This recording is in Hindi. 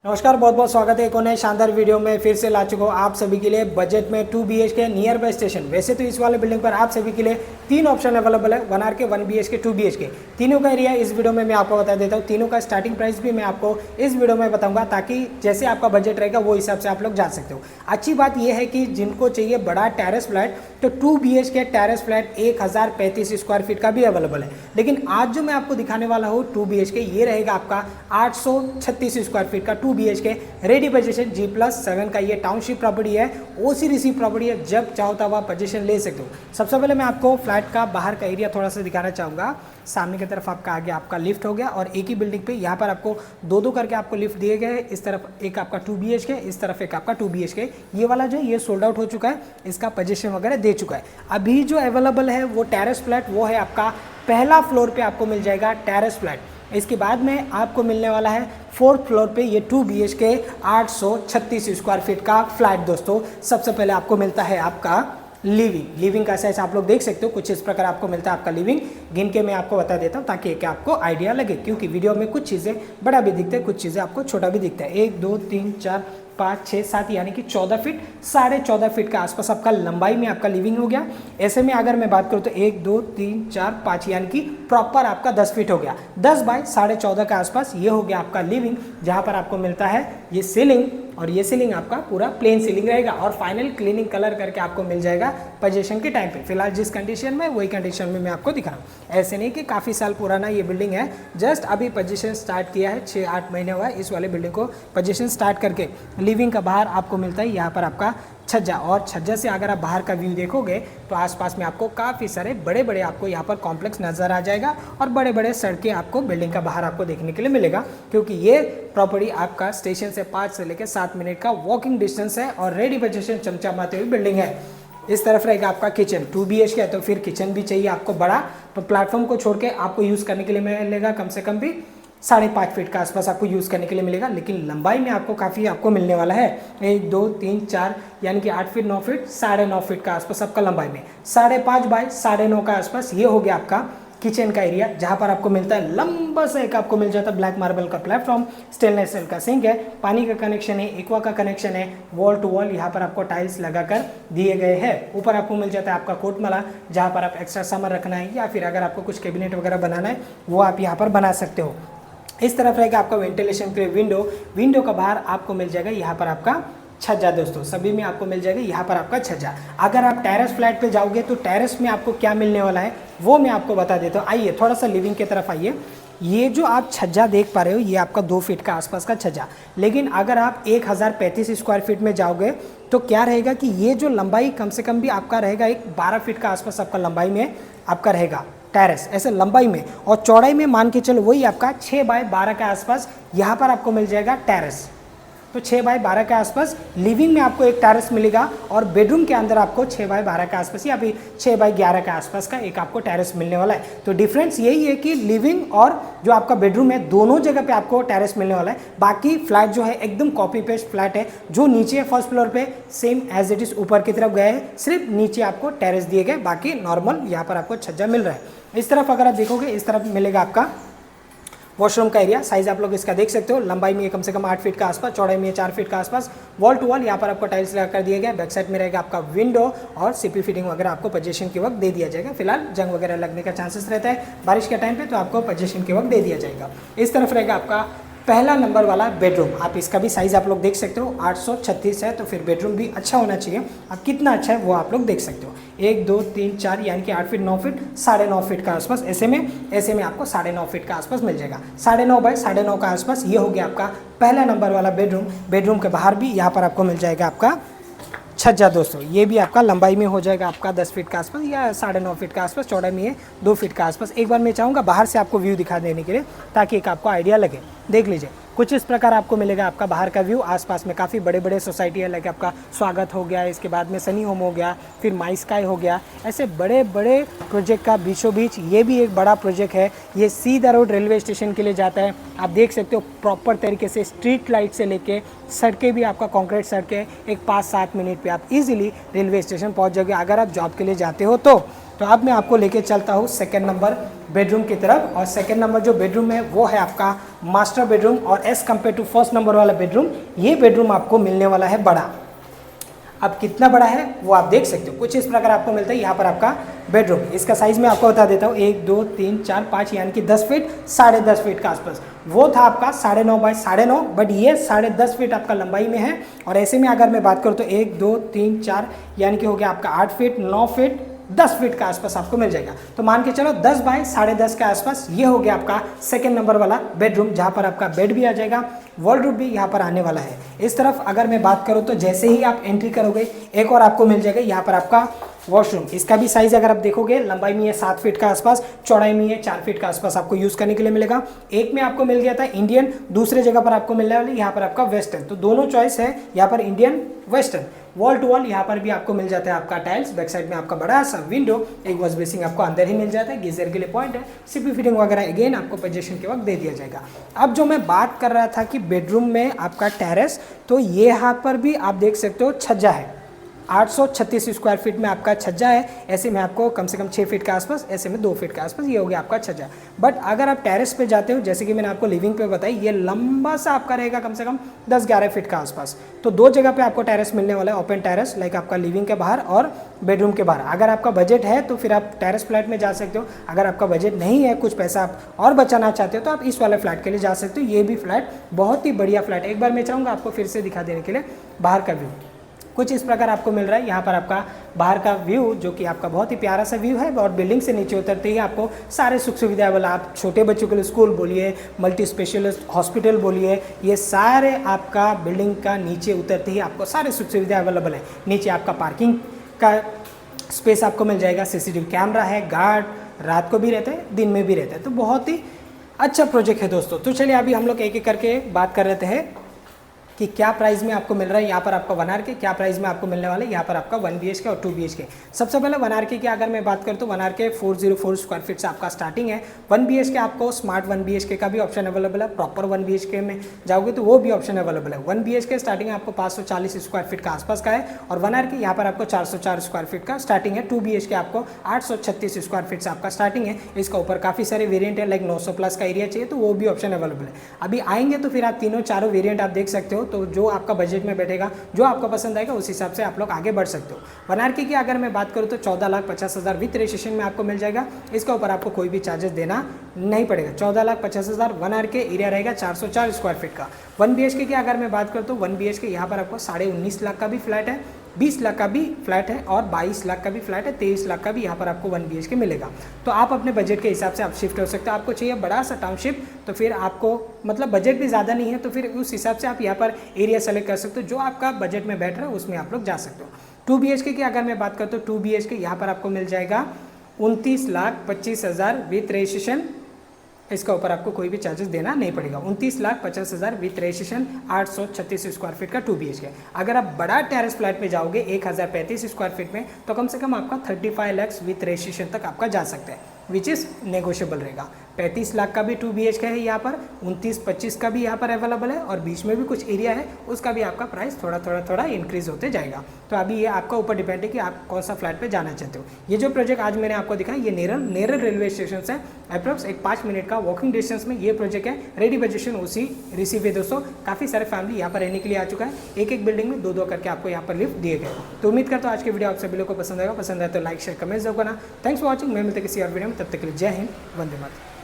नमस्कार, बहुत बहुत स्वागत है एक और नए शानदार वीडियो में। फिर से ला चुका हूँ आप सभी के लिए बजट में 2 BHK नियर बाय स्टेशन। वैसे तो इस वाले बिल्डिंग पर आप सभी के लिए 3 ऑप्शन अवेलेबल है, 1 RK, 1 BHK, 2 BHK। तीनों का एरिया इस वीडियो में मैं आपको बता देता हूँ। तीनों का स्टार्टिंग प्राइस भी मैं आपको इस वीडियो में बताऊंगा, ताकि जैसे आपका बजट रहेगा वो हिसाब से आप लोग जा सकते हो। अच्छी बात यह है कि जिनको चाहिए बड़ा टेरेस फ्लैट, तो 2 BHK terrace flat 1035 square feet का भी अवेलेबल है। लेकिन आज जो मैं आपको दिखाने वाला हूँ 2 BHK, ये रहेगा आपका 836 स्क्वायर फीट का 2 BHK रेडी पोजीशन G+7 का ये टाउनशिप प्रॉपर्टी है, ओसी रिसीव प्रॉपर्टी है। जब चाहो तब आप पोजीशन ले सकते हो। सबसे पहले मैं आपको फ्लैट का बाहर का एरिया थोड़ा सा दिखाना चाहूँगा। सामने की तरफ आपका आगे आपका लिफ्ट हो गया, और एक ही बिल्डिंग पे यहाँ पर आपको दो दो करके आपको लिफ्ट दिए गए हैं। इस तरफ एक आपका 2 BHK, इस तरफ एक आपका 2 BHK। ये वाला जो है ये सोल्ड आउट हो चुका है, इसका पोजीशन वगैरह दे चुका है। अभी जो अवेलेबल है वो टेरेस फ्लैट, वो है आपका पहला फ्लोर पे आपको मिल जाएगा टेरेस फ्लैट। इसके बाद में आपको मिलने वाला है 4th फ्लोर पे ये 2 BHK 836 स्क्वायर फीट का फ्लैट। दोस्तों सबसे पहले आपको मिलता है आपका लिविंग का साइज आप लोग देख सकते हो, कुछ इस प्रकार आपको मिलता है आपका लिविंग। गिन के मैं आपको बता देता हूँ ताकि कि आपको आइडिया लगे, क्योंकि वीडियो में कुछ चीज़ें बड़ा भी दिखता है, कुछ चीज़ें आपको छोटा भी दिखता है। 1 2 3 4 5 6 7 यानी कि 14 फीट, 14.5 फीट का आसपास आपका लंबाई में आपका लिविंग हो गया। ऐसे में अगर मैं बात करूँ तो 1 2 3 4 5 यानी कि प्रॉपर आपका 10 फीट हो गया। 10 बाय 14.5 के आसपास ये हो गया आपका लिविंग, जहाँ पर आपको मिलता है ये सीलिंग, और ये सीलिंग आपका पूरा प्लेन सीलिंग रहेगा, और फाइनल क्लीनिंग कलर करके आपको मिल जाएगा पोजीशन के टाइम पे। फिलहाल जिस कंडीशन में वही कंडीशन में मैं आपको दिखा रहा हूँ। ऐसे नहीं कि काफ़ी साल पुराना ये बिल्डिंग है, जस्ट अभी पोजीशन स्टार्ट किया है, 6-8 महीने हुआ है इस वाले बिल्डिंग को पोजीशन स्टार्ट करके। लिविंग का बाहर आपको मिलता है यहाँ पर आपका छज्जा, और छज्जा से अगर आप बाहर का व्यू देखोगे तो आसपास में आपको काफ़ी सारे बड़े बड़े आपको यहाँ पर कॉम्प्लेक्स नज़र आ जाएगा, और बड़े बड़े सड़कें आपको बिल्डिंग का बाहर आपको देखने के लिए मिलेगा, क्योंकि ये प्रॉपर्टी आपका स्टेशन से 5 से लेकर 7 मिनट का वॉकिंग डिस्टेंस है, और रेडी पोजीशन चमचमाती हुई बिल्डिंग है। इस तरफ रहेगा आपका किचन। 2 BHK है तो फिर किचन भी चाहिए आपको बड़ा, तो प्लेटफॉर्म को छोड़ के आपको यूज़ करने के लिए मिलेगा कम से कम भी 5.5 फीट का आसपास आपको यूज़ करने के लिए मिलेगा। लेकिन लंबाई में आपको काफ़ी आपको मिलने वाला है, 1 2 3 4 यानी कि 8 फीट 9 फीट 9.5 फीट का आसपास आपका लंबाई में, 5.5 बाय 9.5 का आसपास ये हो गया आपका किचन का एरिया, जहाँ पर आपको मिलता है लंबा सा एक आपको मिल जाता है ब्लैक मार्बल का प्लेटफॉर्म, स्टेनलेस स्टील का सिंक है, पानी का कनेक्शन है, एक्वा का कनेक्शन है, वॉल टू वॉल यहाँ पर आपको टाइल्स लगाकर दिए गए हैं। ऊपर आपको मिल जाता है आपका कोटमाला, जहाँ पर आप एक्स्ट्रा सामान रखना है, या फिर अगर आपको कुछ कैबिनेट वगैरह बनाना है वो आप यहाँ पर बना सकते हो। इस तरफ रहेगा आपका वेंटिलेशन के लिए विंडो का बाहर आपको मिल जाएगा यहाँ पर आपका छज्जा। दोस्तों सभी में आपको मिल जाएगा यहाँ पर आपका छज्जा। अगर आप टेरेस फ्लैट पे जाओगे तो टेरेस में आपको क्या मिलने वाला है वो मैं आपको बता देता हूँ। आइए थोड़ा सा लिविंग की तरफ आइए। ये जो आप छज्जा देख पा रहे हो ये आपका 2 फीट का आसपास का छज्जा, लेकिन अगर आप 1035 स्क्वायर फीट में जाओगे तो क्या रहेगा कि ये जो लंबाई कम से कम भी आपका रहेगा एक 12 फीट का आसपास आपका लंबाई में आपका रहेगा टेरेस, ऐसे लंबाई में। और चौड़ाई में मान के चलो वही आपका 6 बाय 12 के आसपास यहाँ पर आपको मिल जाएगा टेरेस। तो 6 बाय 12 के आसपास लिविंग में आपको एक टेरेस मिलेगा, और बेडरूम के अंदर आपको 6 बाय 12 के आसपास या फिर 6 बाय 11 के आसपास का एक आपको टेरेस मिलने वाला है। तो डिफरेंस यही है कि लिविंग और जो आपका बेडरूम है दोनों जगह पे आपको टेरेस मिलने वाला है। बाकी फ्लैट जो है एकदम कॉपी पेस्ट फ्लैट है, जो नीचे फर्स्ट फ्लोर पे सेम एज इट इज ऊपर की तरफ गए हैं, सिर्फ नीचे आपको टेरेस दिए गए, बाकी नॉर्मल यहाँ पर आपको छज्जा मिल रहा है। इस तरफ अगर आप देखोगे इस तरफ मिलेगा आपका वॉशरूम का एरिया। साइज आप लोग इसका देख सकते हो, लंबाई में कम से कम 8 फीट का आसपास, चौड़ाई में 4 फीट का आसपास, वॉल टू वॉल यहाँ पर आपको टाइल्स लगा कर दिया गया। बैक साइड में रहेगा आपका विंडो, और सीपी फिटिंग वगैरह आपको पोजीशन के वक्त दे दिया जाएगा। फिलहाल जंग वगैरह लगने का चांसेस रहता है बारिश के टाइम पे, तो आपको पोजीशन के वक्त दे दिया जाएगा। इस तरफ रहेगा आपका पहला नंबर वाला बेडरूम। आप इसका भी साइज़ आप लोग देख सकते हो, 836 है, तो फिर बेडरूम भी अच्छा होना चाहिए। अब कितना अच्छा है वो आप लोग देख सकते हो, 1 2 3 4 यानी कि 8 फीट 9 फीट 9.5 फीट का आसपास। ऐसे में आपको 9.5 फीट का आसपास मिल जाएगा। 9.5 बाय 9.5 का आसपास ये हो गया आपका पहला नंबर वाला बेडरूम। बेडरूम के बाहर भी यहाँ पर आपको मिल जाएगा आपका छज्जा। दोस्तों ये भी आपका लंबाई में हो जाएगा आपका 10 फीट का आसपास या 9.5 फीट का आसपास, चौड़ाई में 2 फीट का आसपास। एक बार मैं चाहूँगा बाहर से आपको व्यू दिखा देने के लिए, ताकि एक आपको आइडिया लगे। देख लीजिए कुछ इस प्रकार आपको मिलेगा आपका बाहर का व्यू। आसपास में काफ़ी बड़े बड़े सोसाइटी है, लाइक आपका स्वागत हो गया, इसके बाद में सनी होम हो गया, फिर माई स्काई हो गया। ऐसे बड़े बड़े प्रोजेक्ट का बीचों बीच ये भी एक बड़ा प्रोजेक्ट है। ये सीधा रोड रेलवे स्टेशन के लिए जाता है। आप देख सकते हो प्रॉपर तरीके से स्ट्रीट लाइट से लेके सड़कें भी आपका कॉन्क्रीट सड़कें, एक 5-7 मिनट पर आप इजीली रेलवे स्टेशन पहुँच जाओगे अगर आप जॉब के लिए जाते हो तो। अब मैं आपको लेके चलता हूँ सेकेंड नंबर बेडरूम की तरफ, और सेकंड नंबर जो बेडरूम है वो है आपका मास्टर बेडरूम, और as compare to first number वाला बेडरूम, ये बेडरूम आपको मिलने वाला है बड़ा। अब कितना बड़ा है वो आप देख सकते हो, कुछ इस प्रकार आपको मिलता है यहाँ पर आपका बेडरूम। इसका साइज मैं आपको बता देता हूँ, 1 2 3 4 5 यानी कि 10 फीट 10.5 फीट का आसपास। वो था आपका 9.5 बाय 9.5, बट ये 10.5 फीट आपका लंबाई में है। और ऐसे में अगर मैं बात करूँ तो 1 2 3 4 यानी कि हो गया आपका 8 फीट 9 फीट 10 फीट का आसपास आपको मिल जाएगा। तो मान के चलो 10 बाय 10.5 के आसपास ये हो गया आपका सेकंड नंबर वाला बेडरूम, जहाँ पर आपका बेड भी आ जाएगा, वॉलरूम भी यहाँ पर आने वाला है। इस तरफ अगर मैं बात करूँ तो जैसे ही आप एंट्री करोगे एक और आपको मिल जाएगा यहाँ पर आपका वॉशरूम। इसका भी साइज अगर आप देखोगे लंबाई में है 7 फीट का आसपास, चौड़ाई में है 4 फीट का आसपास आपको यूज करने के लिए मिलेगा। एक में आपको मिल गया था इंडियन, दूसरे जगह पर आपको मिलने वाली यहाँ पर आपका वेस्टर्न, तो दोनों चॉइस है यहाँ पर Indian western. Wall to wall यहाँ पर भी आपको मिल जाता है आपका टाइल्स, बैक साइड में आपका बड़ा सा विंडो, एक वॉश बेसिंग आपको अंदर ही मिल जाता है, गीजर के लिए पॉइंट है, सीपी फिटिंग वगैरह अगेन आपको पोजीशन के वक्त दे दिया जाएगा। अब जो मैं बात कर रहा था कि बेडरूम में आपका टेरेस, तो ये यहाँ पर भी आप देख सकते हो छज्जा है, 836 स्क्वायर फीट में आपका छज्जा है। ऐसे में आपको कम से कम 6 फीट के आसपास, ऐसे में 2 फीट के आसपास, ये हो गया आपका छज्जा। बट अगर आप टेरेस पे जाते हो, जैसे कि मैंने आपको लिविंग पे बताई, ये लंबा सा आपका रहेगा कम से कम 10-11 फीट का आसपास। तो दो जगह पे आपको टेरेस मिलने वाला है, ओपन टेरेस, लाइक आपका लिविंग के बाहर और बेडरूम के बाहर। अगर आपका बजट है तो फिर आप टेरेस फ्लैट में जा सकते हो, अगर आपका बजट नहीं है, कुछ पैसा आप और बचाना चाहते हो, तो आप इस वाले फ्लैट के लिए जा सकते हो। ये भी फ्लैट बहुत ही बढ़िया फ्लैट है। एक बार मैं चाहूँगा आपको फिर से दिखा देने के लिए बाहर का व्यू। कुछ इस प्रकार आपको मिल रहा है यहाँ पर आपका बाहर का व्यू, जो कि आपका बहुत ही प्यारा सा व्यू है। और बिल्डिंग से नीचे उतरते ही आपको सारे सुख सुविधाएं वाला, आप छोटे बच्चों के लिए स्कूल बोलिए, मल्टी स्पेशलिस्ट हॉस्पिटल बोलिए, ये सारे आपका बिल्डिंग का नीचे उतरते ही आपको सारे सुख सुविधाएं अवेलेबल है। नीचे आपका पार्किंग का स्पेस आपको मिल जाएगा, सीसीटीवी कैमरा है, गार्ड रात को भी रहते हैं, दिन में भी रहते हैं। तो बहुत ही अच्छा प्रोजेक्ट है दोस्तों। तो चलिए अभी हम लोग एक एक करके बात कर रहे हैं कि क्या प्राइस में आपको मिल रहा है यहाँ पर आपका 1 आर के, क्या प्राइस में आपको मिलने वाला है यहाँ पर आपका 1 BHK और 2 BHK। सबसे पहले 1 आर के की अगर मैं बात करूँ तो 1 आर के 404 स्क्वायर फीट से आपका स्टार्टिंग है। 1 BHK आपको स्मार्ट 1 BHK का भी ऑप्शन अवेलेबल है, प्रॉपर 1 BHK में जाओगे तो वो भी ऑप्शन अवेलेबल है। 1 BHK स्टार्टिंग आपको 540 स्क्वायर फीट का आसपास का है, और 1 आर के यहाँ पर आपको 404 स्क्वायर फीट का स्टार्टिंग है। 2 BHK आपको 836 स्क्वायर फीट से आपका स्टार्टिंग है। इसका ऊपर काफ़ी सारे वेरियंट है, लाइक 900 प्लस का एरिया चाहिए तो वो भी ऑप्शन अवेलेबल है। अभी आएंगे तो फिर आप तीनों चारों वेरियंट आप देख सकते हो, तो जो आपका बजट में बैठेगा, जो आपको पसंद आएगा उस हिसाब से आप लोग आगे बढ़ सकते हो। 1 आर के की अगर मैं बात करूँ तो 14,50,000 विथ रजिस्ट्रेशन में आपको मिल जाएगा। इसके ऊपर आपको कोई भी चार्जेस देना नहीं पड़ेगा। 14,50,000 1 आर के, एरिया रहेगा 404 स्क्वायर फीट का। 1 BHK की अगर मैं बात करूँ तो 1 BHK यहाँ पर आपको 19.5 लाख का भी फ्लैट है, 20 लाख का भी फ्लैट है, और 22 लाख का भी फ्लैट है, 23 लाख का भी यहाँ पर आपको 1 BHK मिलेगा। तो आप अपने बजट के हिसाब से आप शिफ्ट हो सकते हो। आपको चाहिए बड़ा सा टाउनशिप, तो फिर आपको मतलब बजट भी ज़्यादा नहीं है, तो फिर उस हिसाब से आप यहाँ पर एरिया सेलेक्ट कर सकते हो, जो आपका बजट में बैठ रहा है उसमें आप लोग जा सकते हो। 2 BHK की अगर मैं बात करता हूँ, 2 BHK यहाँ पर आपको मिल जाएगा 29,25,000 विथ रजिस्ट्रेशन। इसका ऊपर आपको कोई भी चार्जेस देना नहीं पड़ेगा। 29,50,000 विथ रजिस्ट्रेशन, 836 स्क्वायर फीट का 2 BHK। अगर आप बड़ा टेरेस फ्लैट में जाओगे 1035 स्क्वायर फीट में, तो कम से कम आपका 35 लाख विथ रजिस्ट्रेशन तक आपका जा सकता है, विच इज़ नेगोशियबल रहेगा। 35 लाख का भी 2 BHK है यहाँ पर, 29-25 का भी यहाँ पर अवेलेबल है, और बीच में भी कुछ एरिया है, उसका भी आपका प्राइस थोड़ा इंक्रीज होते जाएगा। तो अभी ये आपका ऊपर डिपेंड है कि आप कौन सा फ्लैट पे जाना चाहते हो। ये जो प्रोजेक्ट आज मैंने आपको दिखाया, ये नेरल रेलवे स्टेशन से अप्रॉक्स एक 5 मिनट का वॉकिंग डिस्टेंस में ये प्रोजेक्ट है। रेडी पोजीशन उसी रिसीव है दोस्तों। काफ़ी सारे फैमिली यहाँ पर रहने के लिए आ चुका है। एक बिल्डिंग में 2-2 करके आपको यहाँ पर लिफ्ट दिए गए। तो उम्मीद करता हूँ आज की वीडियो आप सभी लोगों को पसंद आएगा। पसंद आए तो लाइक शेयर कमेंट जरूर करना। Thanks for watching. मैं मिलते किसी और वीडियो में, तब तक के लिए जय हिंद, वंदे मातरम।